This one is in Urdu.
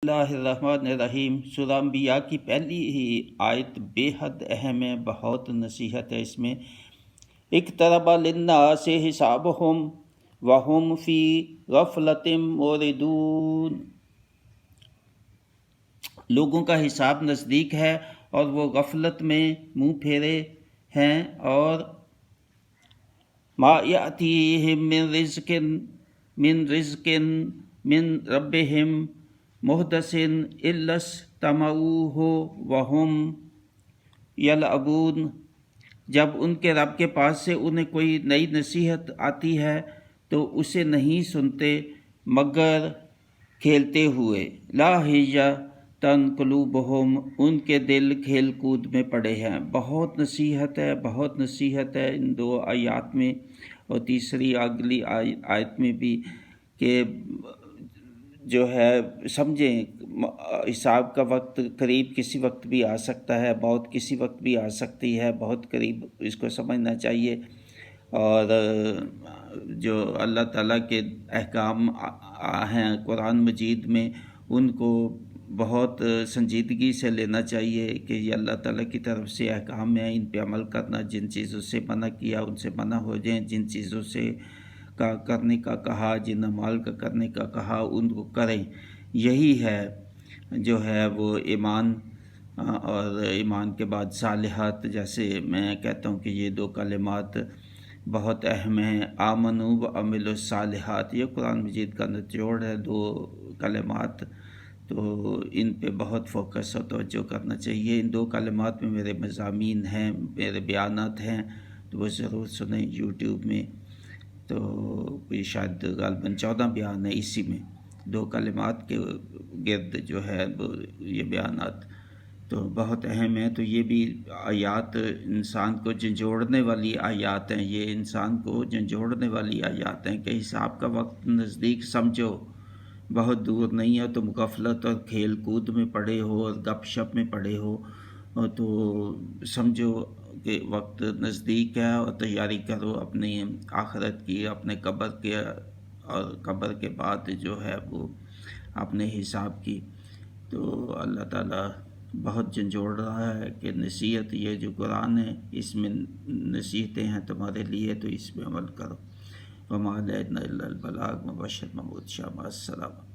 اللہ الرحمن الرحیم۔ سورہ انبیاء کی پہلی ہی آیت بے حد اہم ہے، بہت نصیحت ہے اس میں۔ اقترب للناس حسابہم وہم فی غفلۃ معرضون، لوگوں کا حساب نزدیک ہے اور وہ غفلت میں منہ پھیرے ہیں، اور ما یأتیہم من رزق من ربہم محدث الا استمعوہ وہم یلعبون، جب ان کے رب کے پاس سے انہیں کوئی نئی نصیحت آتی ہے تو اسے نہیں سنتے مگر کھیلتے ہوئے۔ لاہیۃ قلوبہم، ان کے دل کھیل کود میں پڑے ہیں۔ بہت نصیحت ہے، بہت نصیحت ہے ان دو آیات میں، اور تیسری اگلی آیت میں بھی، کہ جو ہے سمجھیں حساب کا وقت قریب کسی وقت بھی آ سکتا ہے، موت کسی وقت بھی آ سکتی ہے، بہت قریب اس کو سمجھنا چاہیے۔ اور جو اللہ تعالیٰ کے احکام ہیں قرآن مجید میں، ان کو بہت سنجیدگی سے لینا چاہیے کہ یہ اللہ تعالیٰ کی طرف سے احکام ہیں، ان پہ عمل کرنا، جن چیزوں سے منع کیا ان سے منع ہو جائیں، جن چیزوں سے کا کرنے کا کہا، جن اعمال کا کرنے کا کہا ان کو کریں۔ یہی ہے جو ہے وہ ایمان، اور ایمان کے بعد صالحات، جیسے میں کہتا ہوں کہ یہ دو کلمات بہت اہم ہیں۔ آمنوا وعملوا الصالحات، یہ قرآن مجید کا نچوڑ ہے، دو کلمات، تو ان پہ بہت فوکس اور توجہ کرنا چاہیے۔ ان دو کلمات میں میرے مضامین ہیں، میرے بیانات ہیں، تو وہ ضرور سنیں یوٹیوب میں۔ تو کوئی شاید غالباً 14 بیان ہے اسی میں، دو کلمات کے گرد جو ہے وہ یہ بیانات تو بہت اہم ہیں۔ تو یہ بھی آیات انسان کو جھنجھوڑنے والی آیات ہیں، یہ انسان کو جھنجھوڑنے والی آیات ہیں کہ حساب کا وقت نزدیک سمجھو، بہت دور نہیں ہے، تم غفلت اور کھیل کود میں پڑے ہو اور گپ شپ میں پڑے ہو، تو سمجھو کہ وقت نزدیک ہے، اور تیاری کرو اپنی آخرت کی، اپنے قبر کے، اور قبر کے بعد جو ہے وہ اپنے حساب کی۔ تو اللہ تعالیٰ بہت جھنجھوڑ رہا ہے کہ نصیحت یہ جو قرآن ہے اس میں نصیحتیں ہیں تمہارے لیے، تو اس میں عمل کرو۔ وما علینا الا البلاغ، مبشر محمود شاہ، السلام۔